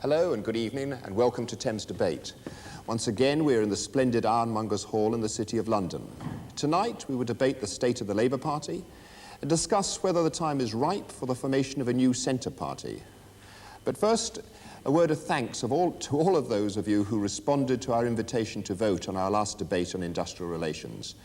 Hello and good evening and welcome to Thames Debate. Once again, we're in the splendid Ironmongers Hall in the City of London. Tonight, we will debate the state of the Labour Party and discuss whether the time is ripe for the formation of a new centre party. But first, a word of thanks to all of those of you who responded to our invitation to vote on our last debate on industrial relations.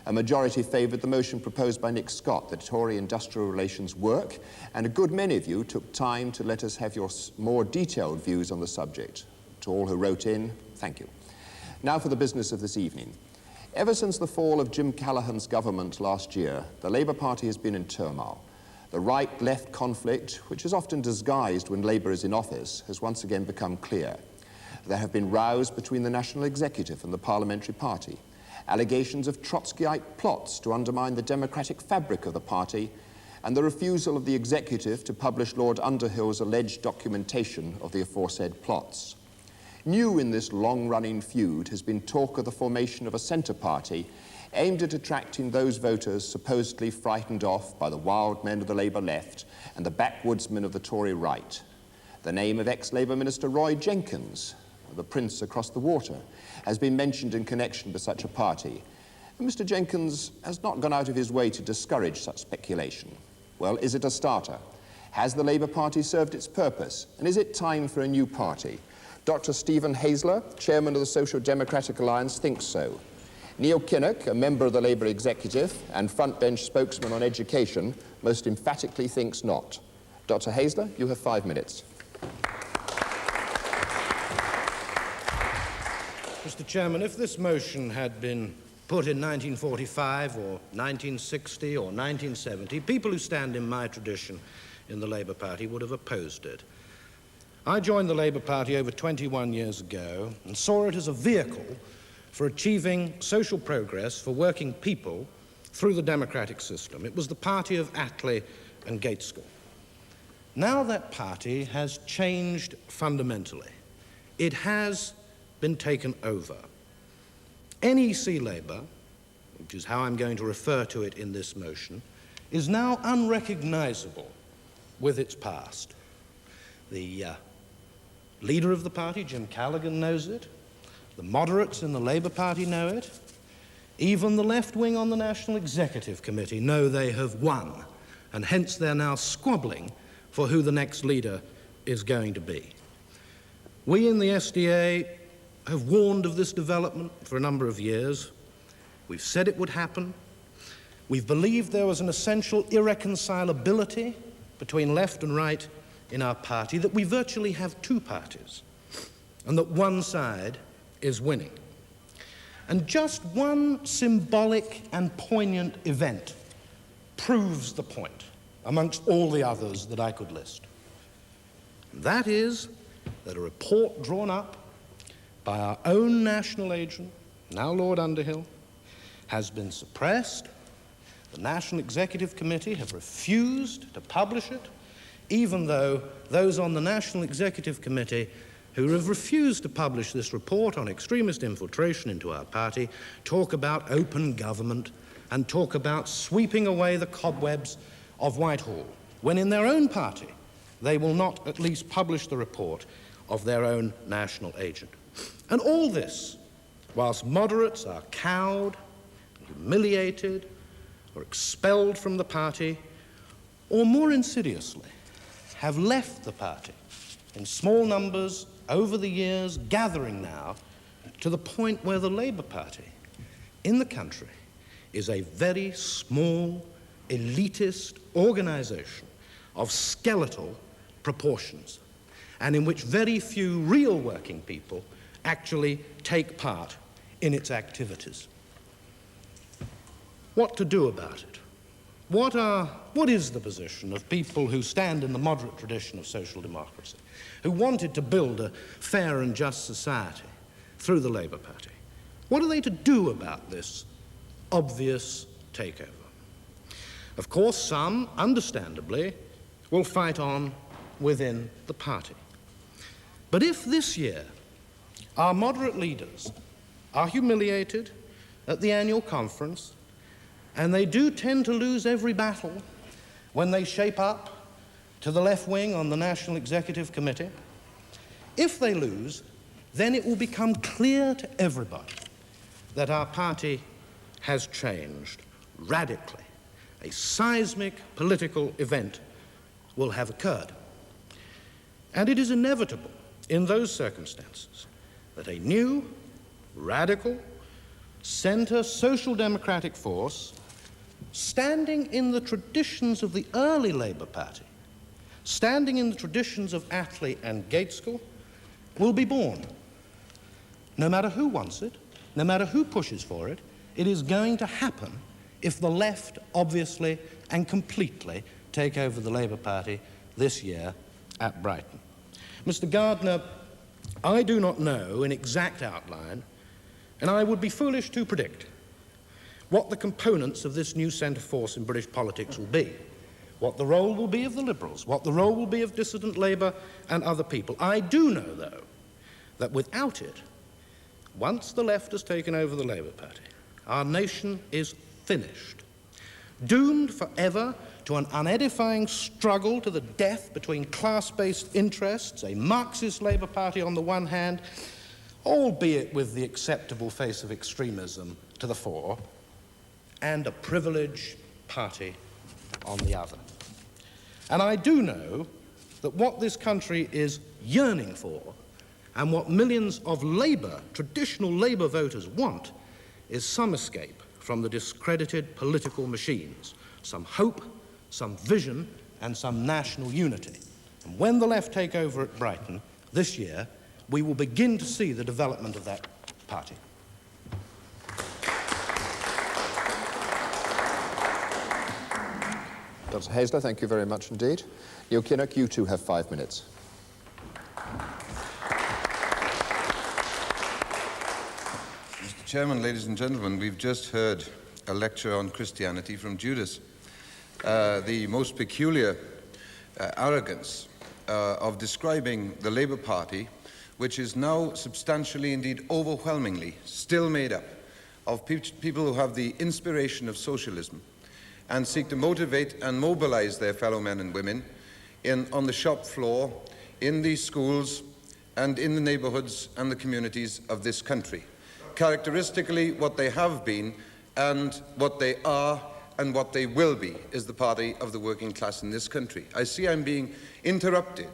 A majority favoured the motion proposed by Nick Scott that Tory industrial relations work, and a good many of you took time to let us have your more detailed views on the subject. To all who wrote in, thank you. Now for the business of this evening. Ever since the fall of Jim Callaghan's government last year, the Labour Party has been in turmoil. The right-left conflict, which is often disguised when Labour is in office, has once again become clear. There have been rows between the National Executive and the Parliamentary Party, allegations of Trotskyite plots to undermine the democratic fabric of the party, and the refusal of the Executive to publish Lord Underhill's alleged documentation of the aforesaid plots. New in this long-running feud has been talk of the formation of a centre party aimed at attracting those voters supposedly frightened off by the wild men of the Labour left and the backwoodsmen of the Tory right. The name of ex-Labour Minister Roy Jenkins, the Prince across the water, has been mentioned in connection with such a party. And Mr. Jenkins has not gone out of his way to discourage such speculation. Well, is it a starter? Has the Labour Party served its purpose? And is it time for a new party? Dr. Stephen Haseler, chairman of the Social Democratic Alliance, thinks so. Neil Kinnock, a member of the Labour Executive and frontbench spokesman on education, most emphatically thinks not. Dr. Haseler, you have 5 minutes. Mr. Chairman, if this motion had been put in 1945 or 1960 or 1970, people who stand in my tradition in the Labour Party would have opposed it. I joined the Labour Party over 21 years ago and saw it as a vehicle for achieving social progress for working people through the democratic system. It was the party of Attlee and Gaitskell. Now that party has changed fundamentally. It has been taken over. NEC Labour, which is how I'm going to refer to it in this motion, is now unrecognisable with its past. The leader of the party, Jim Callaghan, knows it. The moderates in the Labour Party know it. Even the left wing on the National Executive Committee know they have won, and hence they're now squabbling for who the next leader is going to be. We in the SDA have warned of this development for a number of years. We've said it would happen. We've believed there was an essential irreconcilability between left and right in our party, that we virtually have two parties, and that one side is winning. And just one symbolic and poignant event proves the point amongst all the others that I could list. And that is that a report drawn up by our own national agent, now Lord Underhill, has been suppressed. The National Executive Committee have refused to publish it, even though those on the National Executive Committee who have refused to publish this report on extremist infiltration into our party talk about open government and talk about sweeping away the cobwebs of Whitehall, when in their own party they will not at least publish the report of their own national agent. And all this, whilst moderates are cowed, humiliated, or expelled from the party, or more insidiously, have left the party in small numbers over the years, gathering now to the point where the Labour Party in the country is a very small, elitist organisation of skeletal proportions, and in which very few real working people actually take part in its activities. What to do about it? What is the position of people who stand in the moderate tradition of social democracy, who wanted to build a fair and just society through the Labour Party? What are they to do about this obvious takeover? Of course, some, understandably, will fight on within the party. But if this year our moderate leaders are humiliated at the annual conference, and they do tend to lose every battle when they shape up to the left wing on the National Executive Committee, If they lose, then it will become clear to everybody that our party has changed radically. A seismic political event will have occurred. And it is inevitable in those circumstances that a new, radical, centre social democratic force, standing in the traditions of the early Labour Party, standing in the traditions of Attlee and Gaitskell, will be born. No matter who wants it, no matter who pushes for it, it is going to happen if the left obviously and completely take over the Labour Party this year at Brighton. Mr. Gardner, I do not know in exact outline, and I would be foolish to predict what the components of this new centre force in British politics will be, what the role will be of the Liberals, what the role will be of dissident Labour and other people. I do know, though, that without it, once the left has taken over the Labour Party, our nation is finished, doomed forever to an unedifying struggle to the death between class-based interests, a Marxist Labour Party on the one hand, albeit with the acceptable face of extremism to the fore, and a privileged party on the other. And I do know that what this country is yearning for, and what millions of Labour, traditional Labour voters want, is some escape from the discredited political machines, some hope, some vision, and some national unity. And when the left take over at Brighton this year, we will begin to see the development of that party. Dr. Haseler, thank you very much indeed. Llew Kinnock, you too have 5 minutes. Mr. Chairman, ladies and gentlemen, we've just heard a lecture on Christianity from Judas. The most peculiar arrogance of describing the Labour Party, which is now substantially, indeed overwhelmingly, still made up of people who have the inspiration of socialism and seek to motivate and mobilize their fellow men and women on the shop floor, in the schools, and in the neighborhoods and the communities of this country. Characteristically, what they have been and what they are and what they will be is the party of the working class in this country. I see I'm being interrupted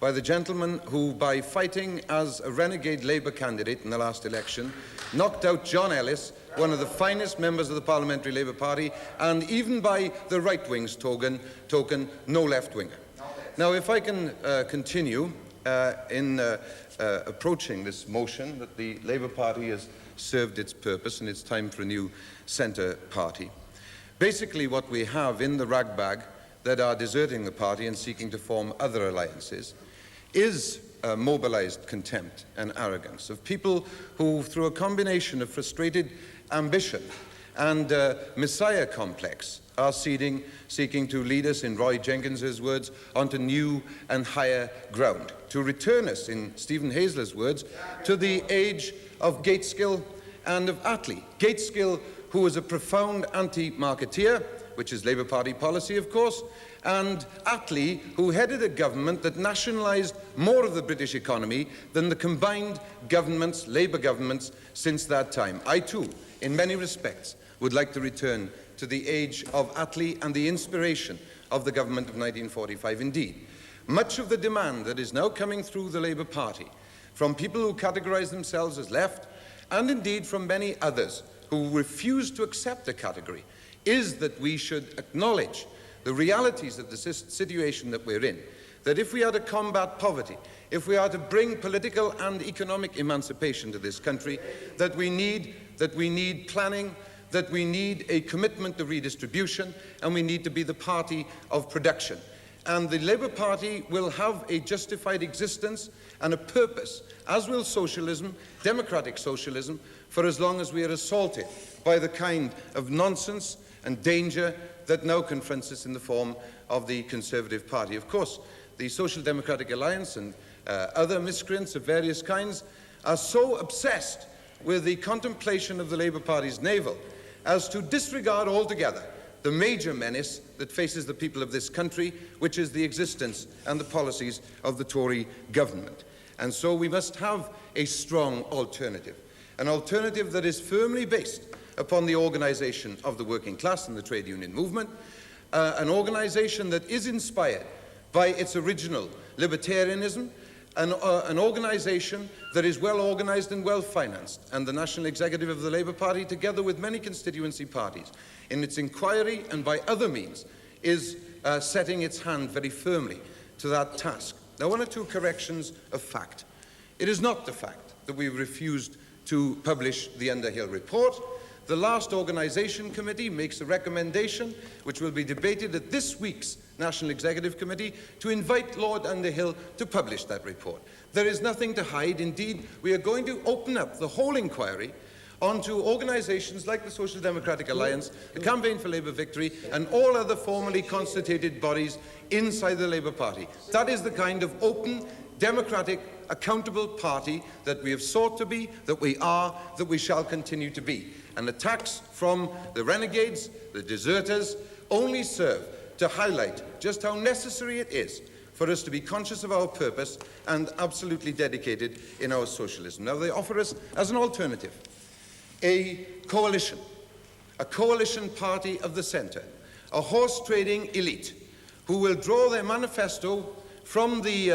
by the gentleman who, by fighting as a renegade Labour candidate in the last election, knocked out John Ellis, one of the finest members of the Parliamentary Labour Party, and even by the right wing's token, no left-winger. Now, if I can continue in approaching this motion that the Labour Party has served its purpose and it's time for a new centre party. Basically, what we have in the ragbag that are deserting the party and seeking to form other alliances is mobilized contempt and arrogance of people who, through a combination of frustrated ambition and messiah complex, are seeking to lead us, in Roy Jenkins's words, onto new and higher ground, to return us, in Stephen Haseler's words, to the age of Gaitskell and of Attlee. Gaitskell, who was a profound anti-marketeer, which is Labour Party policy, of course, and Attlee, who headed a government that nationalised more of the British economy than the combined governments, Labour governments, since that time. I too, in many respects, would like to return to the age of Attlee and the inspiration of the government of 1945. Indeed, much of the demand that is now coming through the Labour Party from people who categorise themselves as left, and indeed from many others who refuse to accept the category, is that we should acknowledge the realities of the situation that we're in, that if we are to combat poverty, if we are to bring political and economic emancipation to this country, that we need planning, that we need a commitment to redistribution, and we need to be the party of production. And the Labour Party will have a justified existence and a purpose, as will socialism, democratic socialism, for as long as we are assaulted by the kind of nonsense and danger that now confronts us in the form of the Conservative Party. Of course, the Social Democratic Alliance and other miscreants of various kinds are so obsessed with the contemplation of the Labour Party's navel as to disregard altogether the major menace that faces the people of this country, which is the existence and the policies of the Tory government. And so we must have a strong alternative, an alternative that is firmly based upon the organisation of the working class and the trade union movement, an organisation that is inspired by its original libertarianism, an organisation that is well organised and well financed, and the National Executive of the Labour Party, together with many constituency parties, in its inquiry and by other means, is setting its hand very firmly to that task. Now, one or two corrections of fact. It is not the fact that we refused to publish the Underhill report. The last organisation committee makes a recommendation, which will be debated at this week's National Executive Committee, to invite Lord Underhill to publish that report. There is nothing to hide. Indeed, we are going to open up the whole inquiry onto organisations like the Social Democratic Alliance, the Campaign for Labour Victory, and all other formally constituted bodies inside the Labour Party. That is the kind of open, democratic, accountable party that we have sought to be, that we are, that we shall continue to be. And attacks from the renegades, the deserters, only serve to highlight just how necessary it is for us to be conscious of our purpose and absolutely dedicated in our socialism. Now, they offer us, as an alternative, a coalition party of the centre, a horse-trading elite who will draw their manifesto from the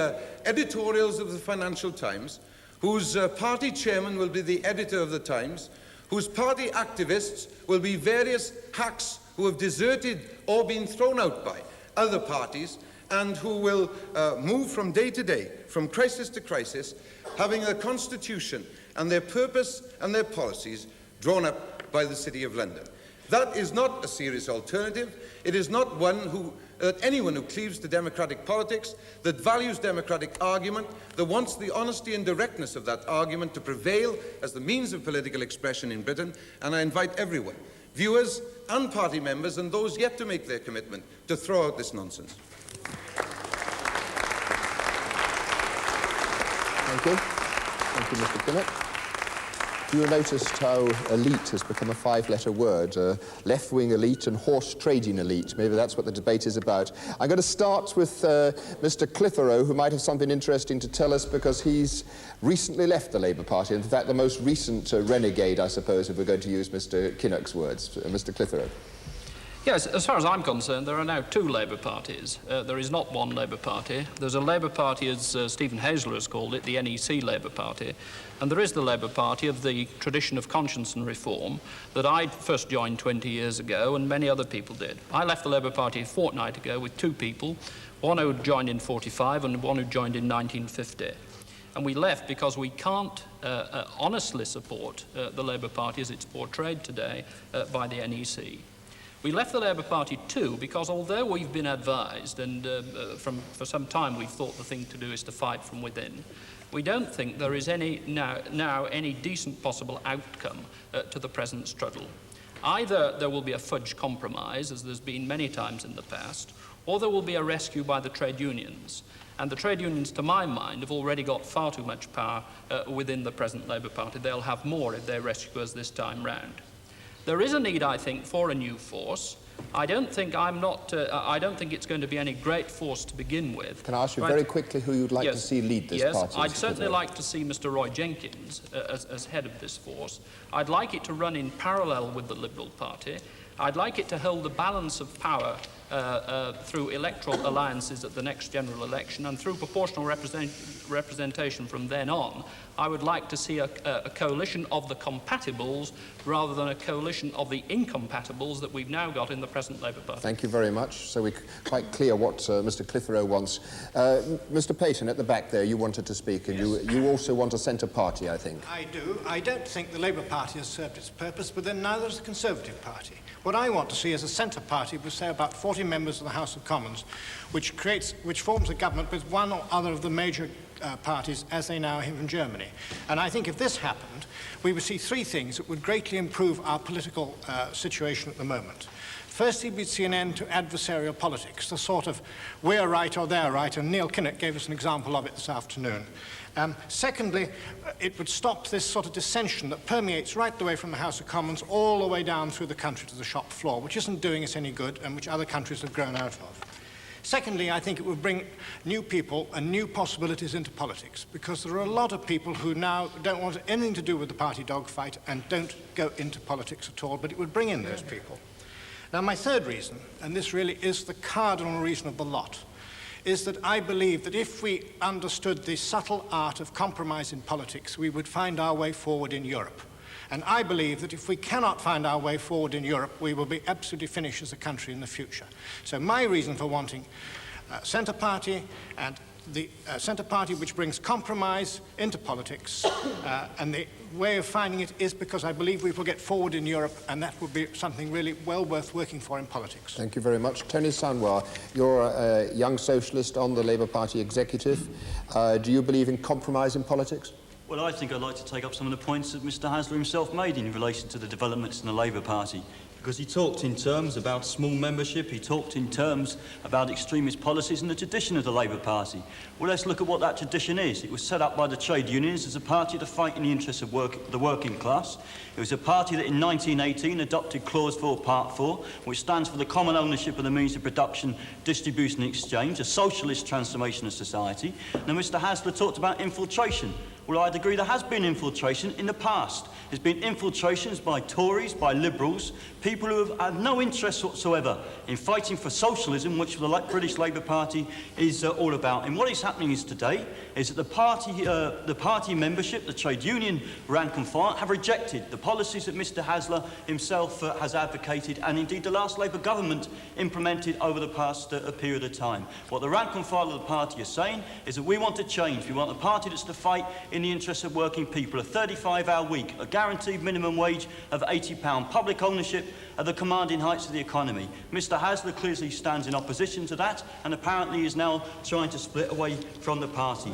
editorials of the Financial Times, whose party chairman will be the editor of the Times, whose party activists will be various hacks who have deserted or been thrown out by other parties, and who will move from day to day, from crisis to crisis, having their constitution and their purpose and their policies drawn up by the City of London. That is not a serious alternative. It is not one that anyone who cleaves to democratic politics, that values democratic argument, that wants the honesty and directness of that argument to prevail as the means of political expression in Britain. And I invite everyone, viewers and party members and those yet to make their commitment, to throw out this nonsense. Thank you. Thank you, Mr. Kinnock. You noticed how elite has become a five-letter word, left-wing elite and horse-trading elite. Maybe that's what the debate is about. I'm going to start with Mr. Clitheroe, who might have something interesting to tell us because he's recently left the Labour Party. In fact, the most recent renegade, I suppose, if we're going to use Mr. Kinnock's words. Mr. Clitheroe. Yes, as far as I'm concerned, there are now two Labour parties. There is not one Labour Party. There's a Labour Party, as Stephen Haseler has called it, the NEC Labour Party, and there is the Labour Party of the tradition of conscience and reform that I first joined 20 years ago, and many other people did. I left the Labour Party a fortnight ago with two people, one who joined in 45 and one who joined in 1950. And we left because we can't honestly support the Labour Party as it's portrayed today by the NEC. We left the Labour Party too because although we've been advised, and for some time we've thought the thing to do is to fight from within, we don't think there is now any decent possible outcome to the present struggle. Either there will be a fudge compromise, as there's been many times in the past, or there will be a rescue by the trade unions. And the trade unions, to my mind, have already got far too much power within the present Labour Party. They'll have more if they rescue us this time round. There is a need, I think, for a new force. I don't think it's going to be any great force to begin with. Can I ask you very quickly who you'd like to see lead this party? Yes, I'd certainly like to see Mr. Roy Jenkins as head of this force. I'd like it to run in parallel with the Liberal Party. I'd like it to hold the balance of power through electoral alliances at the next general election, and through proportional representation from then on. I would like to see a coalition of the compatibles rather than a coalition of the incompatibles that we've now got in the present Labour Party. Thank you very much. So we're quite clear what Mr. Clitheroe wants. Mr. Payton, at the back there, you wanted to speak, and yes. you also want a centre party, I think. I do. I don't think the Labour Party has served its purpose, but then neither has the Conservative Party. What I want to see is a centre party with, say, about 40 members of the House of Commons, which forms a government with one or other of the major parties, as they now have in Germany. And I think if this happened, we would see three things that would greatly improve our political situation at the moment. Firstly, we'd see an end to adversarial politics, the sort of we're right or they're right, and Neil Kinnock gave us an example of it this afternoon. Secondly, it would stop this sort of dissension that permeates right the way from the House of Commons all the way down through the country to the shop floor, which isn't doing us any good and which other countries have grown out of. Secondly, I think it would bring new people and new possibilities into politics, because there are a lot of people who now don't want anything to do with the party dogfight and don't go into politics at all, but it would bring in those people. Now, my third reason, and this really is the cardinal reason of the lot, is that I believe that if we understood the subtle art of compromise in politics, we would find our way forward in Europe. And I believe that if we cannot find our way forward in Europe, we will be absolutely finished as a country in the future. So my reason for wanting a centre party, and the centre party which brings compromise into politics, and the way of finding it is because I believe we will get forward in Europe, and that would be something really well worth working for in politics. Thank you very much. Tony Sanwar, you're a young socialist on the Labour Party executive. Do you believe in compromise in politics? Well, I think I'd like to take up some of the points that Mr Haseler himself made in relation to the developments in the Labour Party. Because he talked in terms about small membership, he talked in terms about extremist policies and the tradition of the Labour Party. Well, let's look at what that tradition is. It was set up by the trade unions as a party to fight in the interests of the working class. It was a party that in 1918 adopted Clause 4, Part 4, which stands for the common ownership of the means of production, distribution and exchange, a socialist transformation of society. Now, Mr Haseler talked about infiltration. Well, I'd agree there has been infiltration in the past. There's been infiltrations by Tories, by Liberals, people who have had no interest whatsoever in fighting for socialism, which the British Labour Party is all about. And what is happening is today is that the party membership, the trade union rank and file, have rejected the policies that Mr Haseler himself has advocated, and indeed the last Labour government implemented over the past period of time. What the rank and file of the party is saying is that we want to change. We want a party that's to fight in the interests of working people, a 35-hour week, a guaranteed minimum wage of £80, public ownership at the commanding heights of the economy. Mr Haseler clearly stands in opposition to that and apparently is now trying to split away from the party.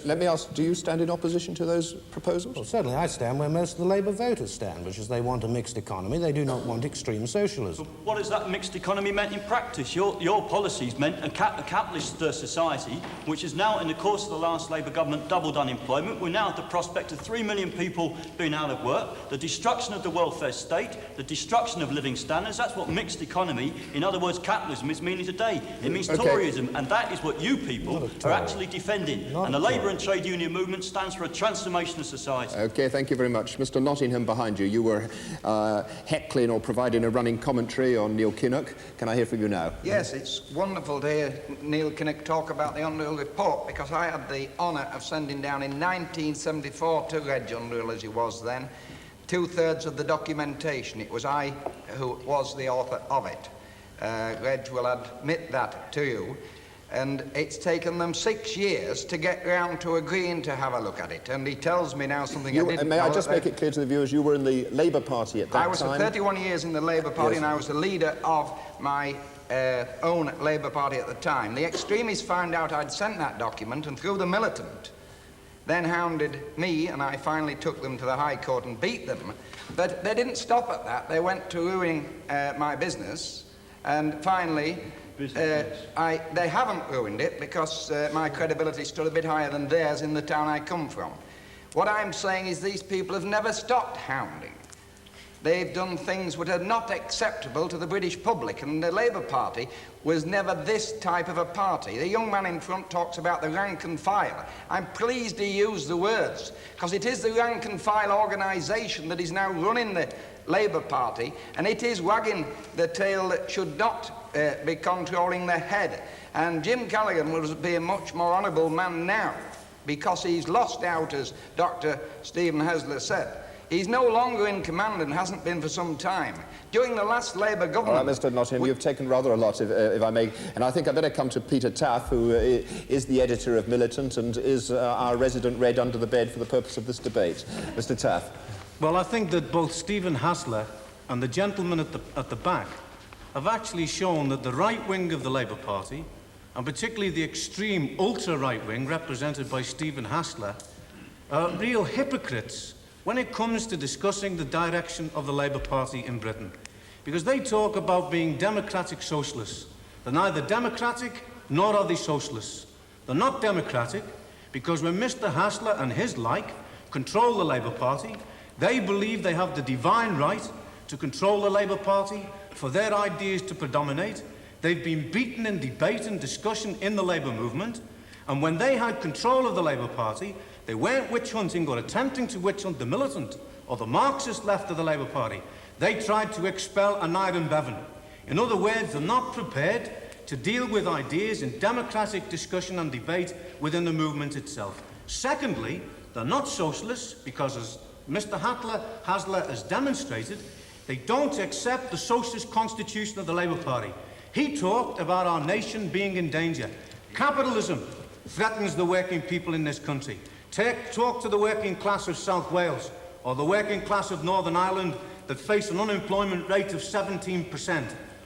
Let me ask, do you stand in opposition to those proposals? Well, certainly I stand where most of the Labour voters stand, which is they want a mixed economy. They do not want extreme socialism. But what has that mixed economy meant in practice? Your policies meant a capitalist society, which is now, in the course of the last Labour government, doubled unemployment. We're now at the prospect of 3 million people being out of work, the destruction of the welfare state, the destruction of living standards. That's what mixed economy, in other words capitalism, is meaning today. It means Toryism, and that is what you people are actually defending. And the Labour and trade union movement stands for a transformation of society. OK, thank you very much. Mr Nottingham behind you, you were heckling or providing a running commentary on Neil Kinnock. Can I hear from you now? Yes, it's wonderful to hear Neil Kinnock talk about the Unreal Report, because I had the honour of sending down in 1974 to Reg Unreal, as he was then, 2/3 of the documentation. It was I who was the author of it. Reg will admit that to you. And it's taken them 6 years to get round to agreeing to have a look at it. And he tells me now something I didn't know. May I just make it clear to the viewers, you were in the Labour Party at that time? I was for 31 years in the Labour Party, yes. And I was the leader of my own Labour Party at the time. The extremists found out I'd sent that document, and through the militant, then hounded me, and I finally took them to the High Court and beat them. But they didn't stop at that. They went to ruining my business, and finally they haven't ruined it, because my credibility stood a bit higher than theirs in the town I come from. What I'm saying is these people have never stopped hounding. They've done things which are not acceptable to the British public, and the Labour Party was never this type of a party. The young man in front talks about the rank and file. I'm pleased he used the words, because it is the rank and file organisation that is now running the Labour Party, and it is wagging the tail that should not be controlling the head. And Jim Callaghan will be a much more honourable man now, because he's lost out, as Dr. Stephen Haseler said. He's no longer in command and hasn't been for some time. During the last Labour government... All right, Mr Nottingham, you've taken rather a lot, if I may. And I think I'd better come to Peter Taff, who is the editor of Militant and is our resident red under the bed for the purpose of this debate. Mr Taff. Well, I think that both Stephen Haseler and the gentleman at the back have actually shown that the right wing of the Labour Party, and particularly the extreme ultra-right wing represented by Stephen Haseler, are real hypocrites when it comes to discussing the direction of the Labour Party in Britain. Because they talk about being democratic socialists. They're neither democratic nor are they socialists. They're not democratic because when Mr Haseler and his like control the Labour Party, they believe they have the divine right to control the Labour Party, for their ideas to predominate, They've been beaten in debate and discussion in the Labour movement, and when they had control of the Labour Party, they weren't witch hunting or attempting to witch hunt the militant or the Marxist left of the Labour Party. They tried to expel Aneurin and Bevan. In other words, they're not prepared to deal with ideas in democratic discussion and debate within the movement itself. Secondly, they're not socialists because, as Mr. Haseler has demonstrated, they don't accept the socialist constitution of the Labour Party. He talked about our nation being in danger. Capitalism threatens the working people in this country. Talk to the working class of South Wales or the working class of Northern Ireland that face an unemployment rate of 17%.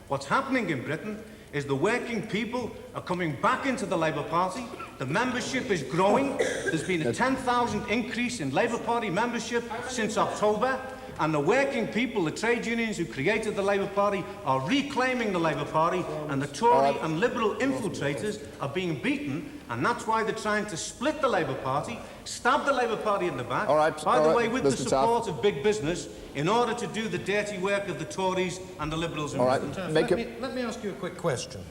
What's happening in Britain is the working people are coming back into the Labour Party. The membership is growing. There's been a 10,000 increase in Labour Party membership since October. And the working people, the trade unions who created the Labour Party, are reclaiming the Labour Party, and the Tory and Liberal infiltrators are being beaten, and that's why they're trying to split the Labour Party, stab the Labour Party in the back, by the way, with the support of big business, in order to do the dirty work of the Tories and the Liberals. Let me ask you a quick question.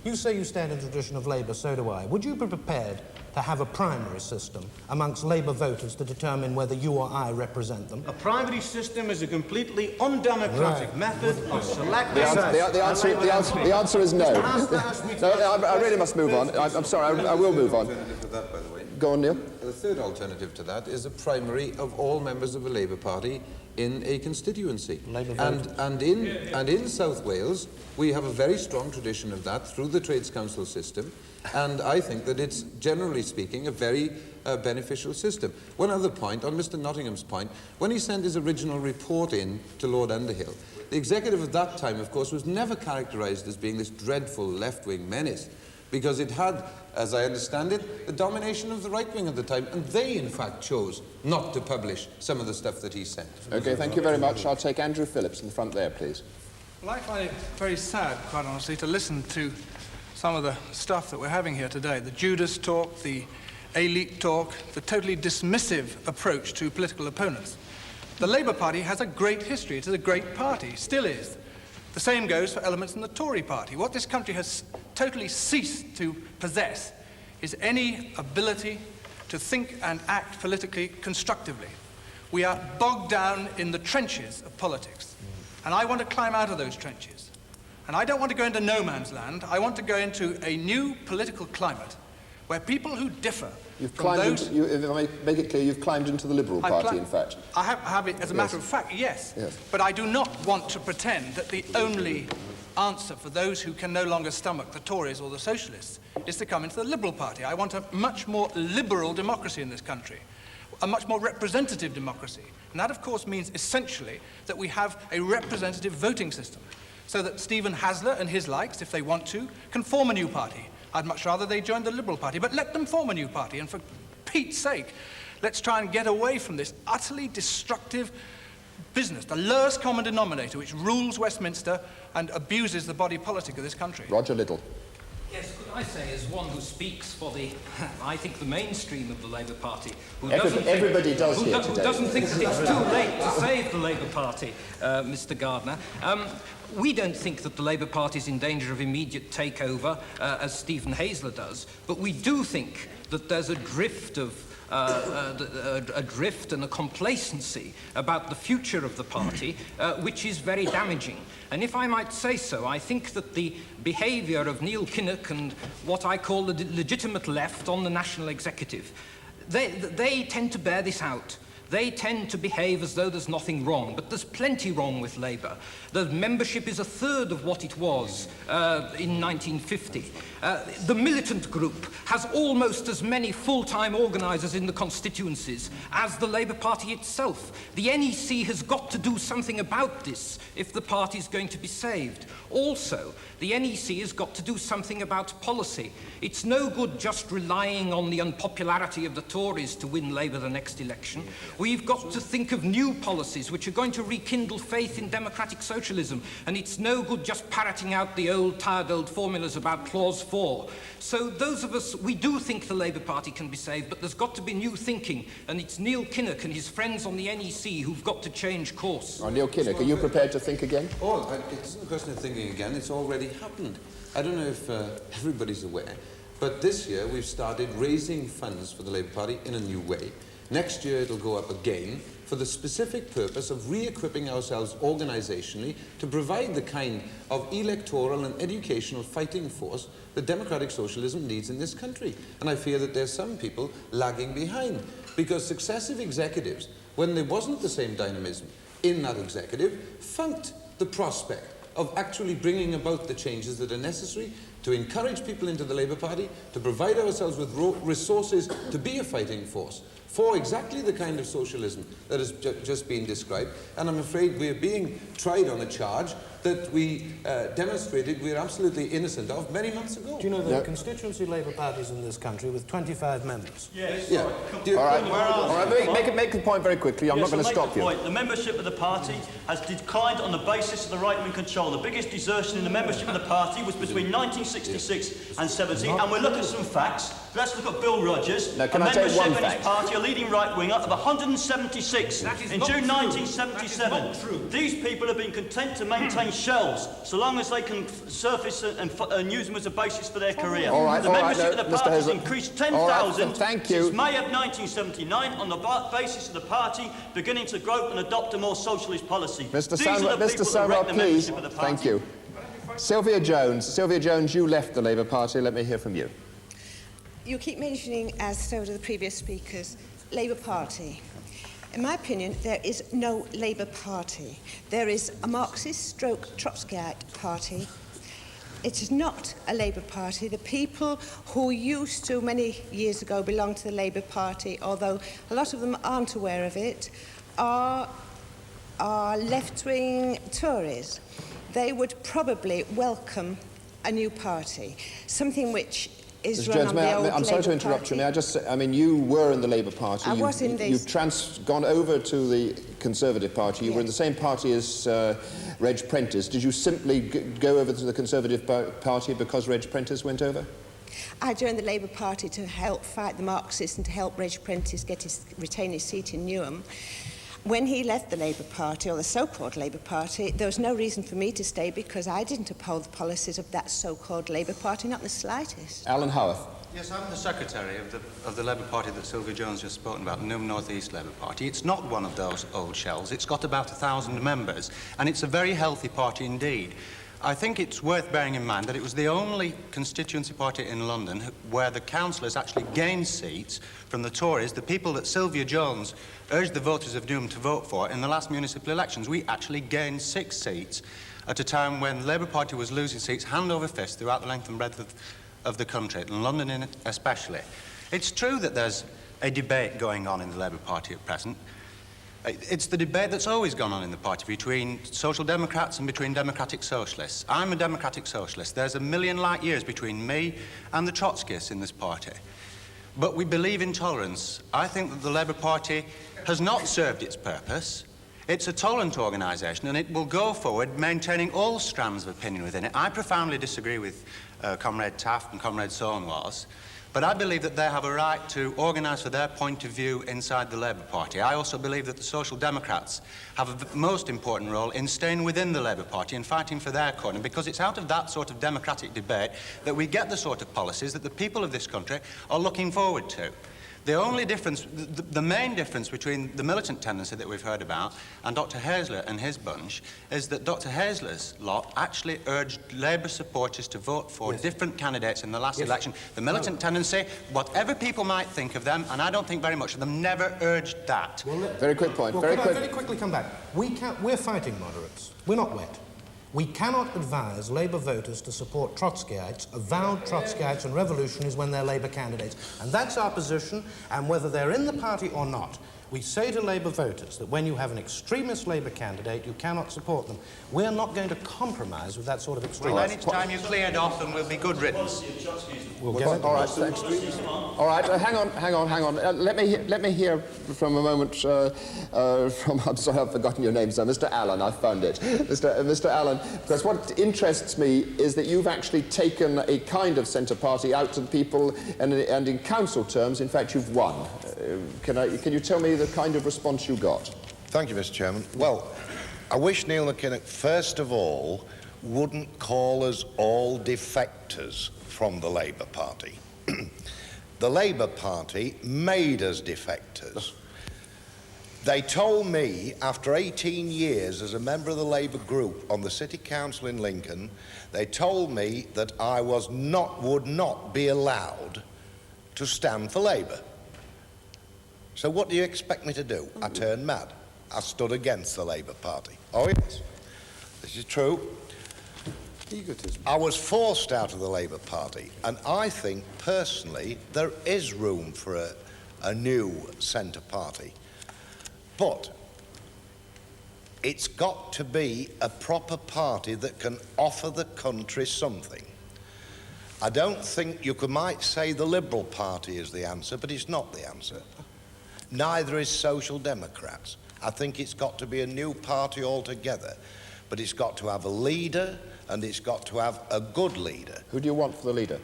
You say you stand in the tradition of Labour, so do I. Would you be prepared to have a primary system amongst Labour voters to determine whether you or I represent them? A primary system is a completely undemocratic method of selecting... The answer is no. I really must move on. I'm sorry, I will move on. To that, by the way. Go on, Neil. The third alternative to that is a primary of all members of the Labour Party in a constituency. And in South Wales, we have a very strong tradition of that through the Trades Council system, and I think that it's, generally speaking, a very beneficial system. One other point, on Mr. Nottingham's point, when he sent his original report in to Lord Underhill, the executive at that time, of course, was never characterised as being this dreadful left-wing menace, because it had, as I understand it, the domination of the right wing at the time, and they, in fact, chose not to publish some of the stuff that he sent. OK, thank you very much. I'll take Andrew Phillips in the front there, please. Well, I find it very sad, quite honestly, to listen to some of the stuff that we're having here today. The Judas talk, the elite talk, the totally dismissive approach to political opponents. The Labour Party has a great history. It is a great party, still is. The same goes for elements in the Tory party. What this country has totally ceased to possess is any ability to think and act politically constructively. We are bogged down in the trenches of politics. And I want to climb out of those trenches. And I don't want to go into no man's land. I want to go into a new political climate where people who differ if I may make it clear, you've climbed into the Liberal Party, in fact. I have it, as a matter of fact, yes. But I do not want to pretend that the only answer for those who can no longer stomach the Tories or the Socialists is to come into the Liberal Party. I want a much more liberal democracy in this country, a much more representative democracy. And that, of course, means essentially that we have a representative voting system, so that Stephen Haseler and his likes, if they want to, can form a new party. I'd much rather they joined the Liberal Party, but let them form a new party, and for Pete's sake, let's try and get away from this utterly destructive business, the lowest common denominator, which rules Westminster and abuses the body politic of this country. Roger Little. Yes, could I say, as one who speaks for the, I think, the mainstream of the Labour Party, who everybody does think that it's too late to save the Labour Party, Mr. Gardner. We don't think that the Labour Party is in danger of immediate takeover, as Stephen Haseler does, but we do think that there's a drift and a complacency about the future of the party, which is very damaging. And if I might say so, I think that the behaviour of Neil Kinnock and what I call the legitimate left on the national executive, they tend to bear this out. They tend to behave as though there's nothing wrong, but there's plenty wrong with Labour. The membership is a third of what it was in 1950. The militant group has almost as many full-time organisers in the constituencies as the Labour Party itself. The NEC has got to do something about this if the party's going to be saved. Also, the NEC has got to do something about policy. It's no good just relying on the unpopularity of the Tories to win Labour the next election. We've got to think of new policies which are going to rekindle faith in democratic socialism, and it's no good just parroting out the tired old formulas about Clause 4. So those of us, we do think the Labour Party can be saved, but there's got to be new thinking, and it's Neil Kinnock and his friends on the NEC who've got to change course. Neil Kinnock, are you prepared to think again? Oh, it's not a question of thinking again, it's already happened. I don't know if everybody's aware, but this year we've started raising funds for the Labour Party in a new way. Next year it'll go up again for the specific purpose of re-equipping ourselves organisationally to provide the kind of electoral and educational fighting force that democratic socialism needs in this country. And I fear that there's some people lagging behind because successive executives, when there wasn't the same dynamism in that executive, funked the prospect of actually bringing about the changes that are necessary to encourage people into the Labour Party, to provide ourselves with resources to be a fighting force for exactly the kind of socialism that has just been described. And I'm afraid we're being tried on a charge that we demonstrated we're absolutely innocent of many months ago. Do you know there are constituency Labour parties in this country with 25 members? Yes. Yeah. All right, make the point very quickly. I'm not going to stop you. The membership of the party has declined on the basis of the right-wing control. The biggest desertion in the membership of the party was between 1966 and 70, and we'll look at some facts. Let's look at Bill Rogers. Now, can I tell you one fact? His party, a leading right-winger of 176 in June 1977. These people have been content to maintain shells so long as they can surface and use them as a basis for their career. The membership of the party has increased 10,000 since May of 1979 on the basis of the party beginning to grow and adopt a more socialist policy. Mr. Samra, please. Thank you. Sylvia Jones, you left the Labour Party. Let me hear from you. You keep mentioning, as so do the previous speakers, Labour Party. In my opinion, there is no Labour Party. There is a Marxist-Trotskyite party. It is not a Labour Party. The people who used to, many years ago, belong to the Labour Party, although a lot of them aren't aware of it, are left-wing Tories. They would probably welcome a new party, something which is Mr. Jones, I'm sorry to interrupt you. May I just say, I mean, you were in the Labour Party. I was in this. You've gone over to the Conservative Party. You were in the same party as Reg Prentice. Did you simply go over to the Conservative Party because Reg Prentice went over? I joined the Labour Party to help fight the Marxists and to help Reg Prentice retain his seat in Llew. When he left the Labour Party, or the so-called Labour Party, there was no reason for me to stay because I didn't uphold the policies of that so-called Labour Party, not the slightest. Alan Howarth. Yes, I'm the secretary of the Labour Party that Sylvia Jones just spoken about, the New North East Labour Party. It's not one of those old shells. It's got about 1,000 members, and it's a very healthy party indeed. I think it's worth bearing in mind that it was the only constituency party in London where the councillors actually gained seats from the Tories, the people that Sylvia Jones urged the voters of Newham to vote for in the last municipal elections. We actually gained 6 seats at a time when the Labour Party was losing seats hand over fist throughout the length and breadth of the country, and London especially. It's true that there's a debate going on in the Labour Party at present. It's the debate that's always gone on in the party between Social Democrats and between Democratic Socialists. I'm a Democratic Socialist. There's a million light years between me and the Trotskyists in this party. But we believe in tolerance. I think that the Labour Party has not served its purpose. It's a tolerant organisation, and it will go forward maintaining all strands of opinion within it. I profoundly disagree with Comrade Taft and Comrade Sownwas, but I believe that they have a right to organise for their point of view inside the Labour Party. I also believe that the Social Democrats have a most important role in staying within the Labour Party and fighting for their corner, because it's out of that sort of democratic debate that we get the sort of policies that the people of this country are looking forward to. The only difference, the main difference between the militant tendency that we've heard about and Dr. Haseler and his bunch is that Dr. Haseler's lot actually urged Labour supporters to vote for different candidates in the last election. The militant tendency, whatever people might think of them, and I don't think very much of them, never urged that. Well, very quick point. Well, very quickly come back. We're fighting moderates. We're not wet. We cannot advise Labour voters to support Trotskyites, avowed Trotskyites and revolutionaries when they're Labour candidates. And that's our position, and whether they're in the party or not, We say to Labour voters that when you have an extremist Labour candidate, you cannot support them. We're not going to compromise with that sort of extremism. Well, then it's time you cleared off and we'll be good riddance. We'll get it. All right, thanks. All right, hang on. Let me hear from a moment from, I'm sorry, I've forgotten your name, sir. Mr. Allen, I found it. Mr. Allen, because what interests me is that you've actually taken a kind of centre party out to the people, and in council terms, in fact, you've won. Can you tell me the kind of response you got? Thank you, Mr. Chairman. Well, I wish Neil McKinnock, first of all, wouldn't call us all defectors from the Labour Party. The Labour Party made us defectors. They told me, after 18 years as a member of the Labour group on the City Council in Lincoln, they told me that I would not be allowed to stand for Labour. So what do you expect me to do? I turned mad. I stood against the Labour Party. Oh yes, this is true. Egotism. I was forced out of the Labour Party, and I think personally there is room for a new centre party. But it's got to be a proper party that can offer the country something. I don't think you might say the Liberal Party is the answer, but it's not the answer. Neither is Social Democrats. I think it's got to be a new party altogether, but it's got to have a leader, and it's got to have a good leader. Who do you want for the leader?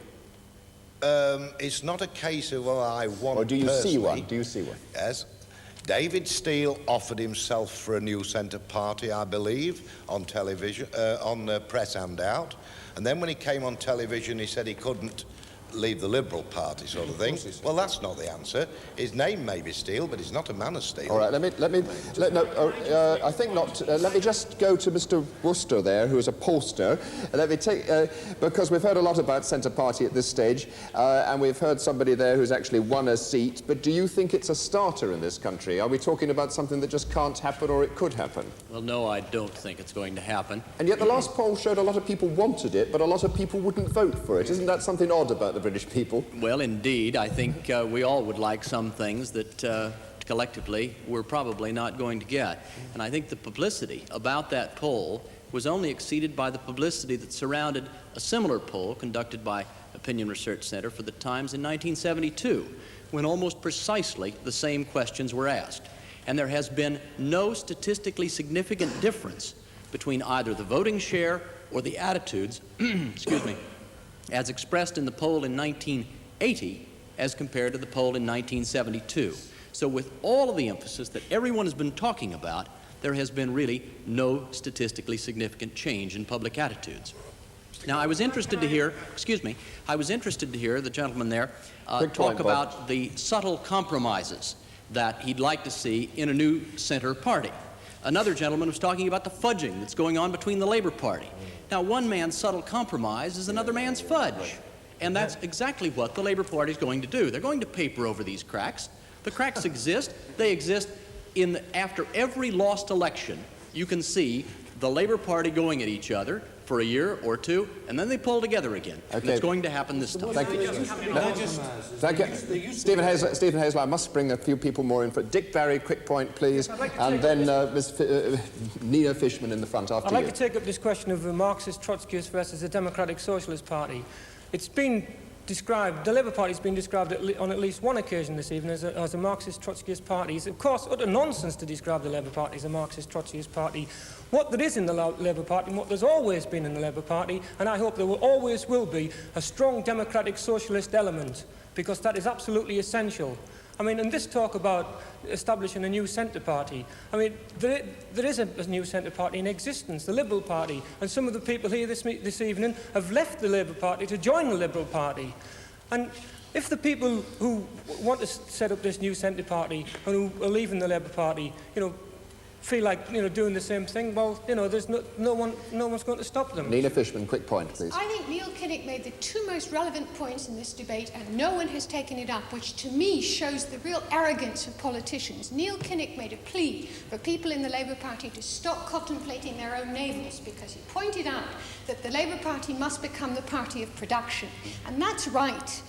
It's not a case of, well, I want. Or do you personally. see one? Do you see one? Yes. David Steele offered himself for a new centre party, I believe, on television, on press handout. And then when he came on television, he said he couldn't leave the Liberal Party, sort of thing. Well, that's not the answer. His name may be Steele, but he's not a man of steel. All right, let me just go to Mr. Worcester there, who is a pollster. Let me take, because we've heard a lot about centre party at this stage, and we've heard somebody there who's actually won a seat, but do you think it's a starter in this country? Are we talking about something that just can't happen, or it could happen? Well, no, I don't think it's going to happen. And yet the last poll showed a lot of people wanted it, but a lot of people wouldn't vote for it. Isn't that something odd about the British people? Well, indeed. I think we all would like some things that collectively we're probably not going to get. And I think the publicity about that poll was only exceeded by the publicity that surrounded a similar poll conducted by Opinion Research Center for the Times in 1972, when almost precisely the same questions were asked. And there has been no statistically significant difference between either the voting share or the attitudes, excuse me, as expressed in the poll in 1980 as compared to the poll in 1972. So with all of the emphasis that everyone has been talking about, there has been really no statistically significant change in public attitudes. Now, I was interested to hear, the gentleman there talk about the subtle compromises that he'd like to see in a new center party. Another gentleman was talking about the fudging that's going on between the Labour Party. Now, one man's subtle compromise is another man's fudge. And that's exactly what the Labour Party is going to do. They're going to paper over these cracks. The cracks exist. They exist after every lost election. You can see the Labour Party going at each other for a year or two, and then they pull together again. Okay. And it's going to happen this time. Thank you. Thank you. Stephen Haseler, I must bring a few people more in. For Dick Barry, quick point, please. And then Nina Fishman in the front after you. I'd like to take up this question of the Marxist Trotskyist versus the Democratic Socialist Party. It's been described, the Labour Party has been described on at least one occasion this evening as a Marxist Trotskyist party. It's of course utter nonsense to describe the Labour Party as a Marxist Trotskyist party. What there is in the Labour Party, and what there's always been in the Labour Party, and I hope there always will be, a strong democratic socialist element, because that is absolutely essential. I mean, and this talk about establishing a new centre party, I mean, there is a new centre party in existence, the Liberal Party, and some of the people here this evening have left the Labour Party to join the Liberal Party. And if the people who want to set up this new centre party and who are leaving the Labour Party, feel like, doing the same thing, well, there's no one's going to stop them. Nina Fishman, quick point, please. I think Neil Kinnock made the two most relevant points in this debate, and no one has taken it up, which to me shows the real arrogance of politicians. Neil Kinnock made a plea for people in the Labour Party to stop contemplating their own navels, because he pointed out that the Labour Party must become the party of production. And that's right.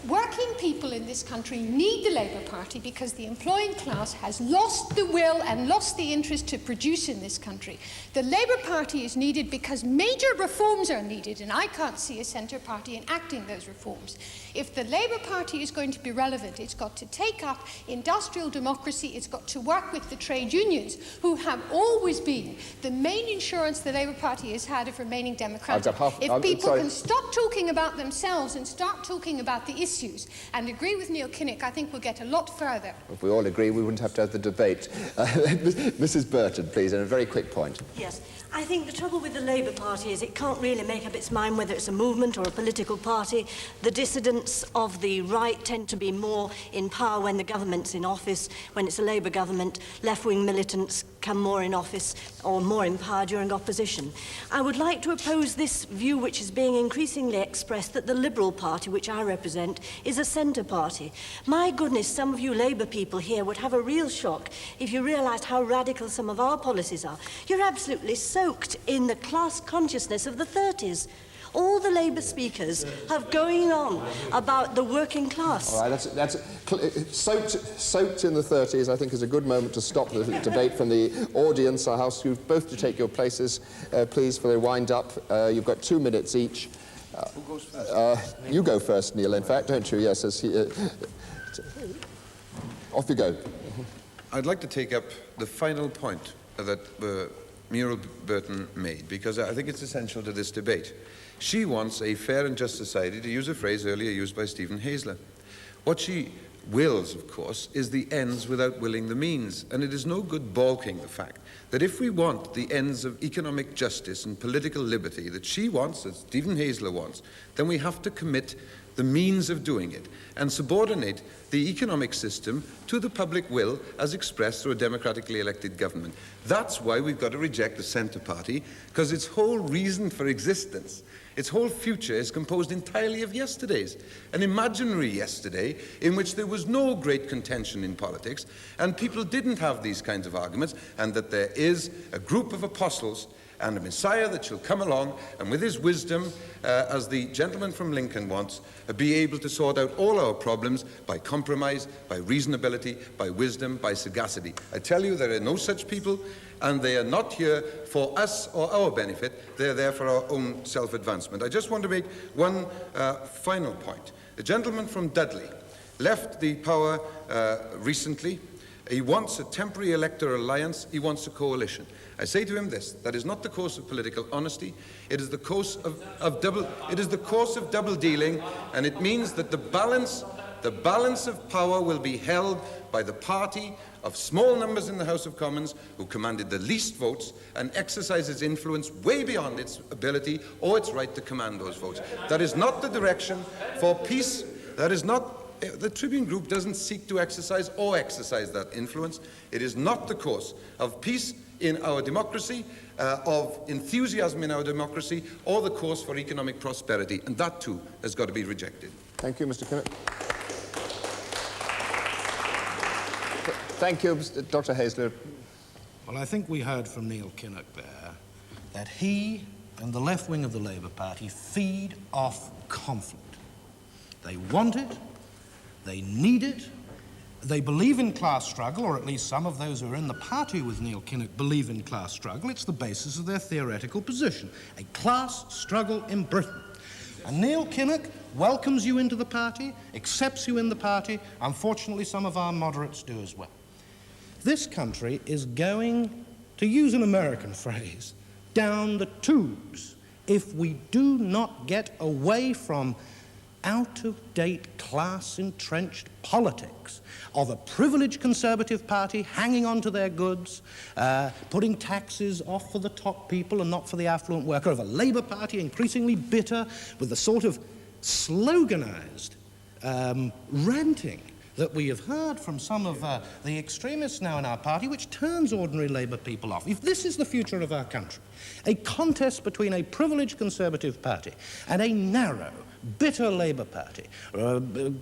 Working people in this country need the Labour Party because the employing class has lost the will and lost the interest to produce in this country. The Labour Party is needed because major reforms are needed, and I can't see a centre party enacting those reforms. If the Labour Party is going to be relevant, it's got to take up industrial democracy, it's got to work with the trade unions, who have always been the main insurance the Labour Party has had of remaining democratic. If people can stop talking about themselves and start talking about the issues and agree with Neil Kinnock, I think we'll get a lot further. If we all agree, we wouldn't have to have the debate. Mrs. Burton, please, and a very quick point. Yes. I think the trouble with the Labour Party is it can't really make up its mind whether it's a movement or a political party. The dissidents of the right tend to be more in power when the government's in office. When it's a Labour government, left-wing militants come more in office or more in power during opposition. I would like to oppose this view, which is being increasingly expressed, that the Liberal Party, which I represent, is a centre party. My goodness, some of you Labour people here would have a real shock if you realised how radical some of our policies are. You're absolutely soaked in the class consciousness of the 30s. All the Labour speakers have going on about the working class. All right, that's soaked in the 30s, I think, is a good moment to stop the debate from the audience. I ask you both to take your places, please, for the wind-up. You've got 2 minutes each. Who goes first? You go first, Neil, in fact, don't you? Yes, off you go. I'd like to take up the final point that Muriel Burton made, because I think it's essential to this debate. She wants a fair and just society, to use a phrase earlier used by Stephen Haseler. What she wills, of course, is the ends without willing the means. And it is no good balking the fact that if we want the ends of economic justice and political liberty that she wants, that Stephen Haseler wants, then we have to commit the means of doing it and subordinate the economic system to the public will as expressed through a democratically elected government. That's why we've got to reject the Centre Party, because its whole reason for existence, its whole future, is composed entirely of yesterdays. An imaginary yesterday in which there was no great contention in politics and people didn't have these kinds of arguments, and that there is a group of apostles and a Messiah that shall come along and with his wisdom, as the gentleman from Lincoln wants, be able to sort out all our problems by compromise, by reasonability, by wisdom, by sagacity. I tell you, there are no such people, and they are not here for us or our benefit. They're there for our own self-advancement. I just want to make one final point. The gentleman from Dudley left the power recently. He wants a temporary electoral alliance. He wants a coalition. I say to him this: that is not the course of political honesty. It is the course of double dealing, and it means that the balance of power will be held by the party of small numbers in the House of Commons who commanded the least votes and exercises influence way beyond its ability or its right to command those votes. That is not the direction for peace. That is not. The Tribune Group doesn't seek to exercise that influence. It is not the course of peace in our democracy, of enthusiasm in our democracy, or the course for economic prosperity, and that too has got to be rejected. Thank you, Mr. Kinnock. Thank you, Dr. Haseler. Well, I think we heard from Neil Kinnock there that he and the left wing of the Labour Party feed off conflict. They want it, they need it, they believe in class struggle, or at least some of those who are in the party with Neil Kinnock believe in class struggle. It's the basis of their theoretical position, a class struggle in Britain. And Neil Kinnock welcomes you into the party, accepts you in the party. Unfortunately, some of our moderates do as well. This country is going, to use an American phrase, down the tubes if we do not get away from out-of-date, class-entrenched politics of a privileged Conservative Party hanging on to their goods, putting taxes off for the top people and not for the affluent worker, of a Labour Party increasingly bitter with the sort of sloganised ranting that we have heard from some of the extremists now in our party, which turns ordinary Labour people off. If this is the future of our country, a contest between a privileged Conservative Party and a narrow, bitter Labour Party,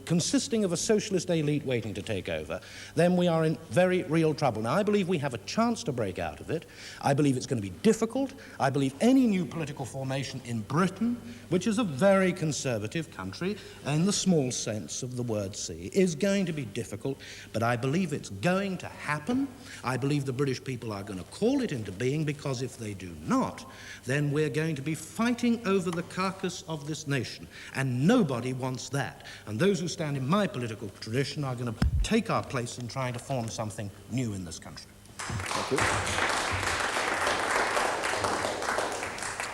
consisting of a socialist elite waiting to take over, then we are in very real trouble. Now, I believe we have a chance to break out of it. I believe it's going to be difficult. I believe any new political formation in Britain, which is a very conservative country in the small sense of the word C, is going to be difficult, but I believe it's going to happen. I believe the British people are going to call it into being, because if they do not, then we're going to be fighting over the carcass of this nation, and nobody wants that. And those who stand in my political tradition are going to take our place in trying to form something new in this country. Thank you.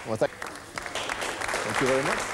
Well, thank you very much.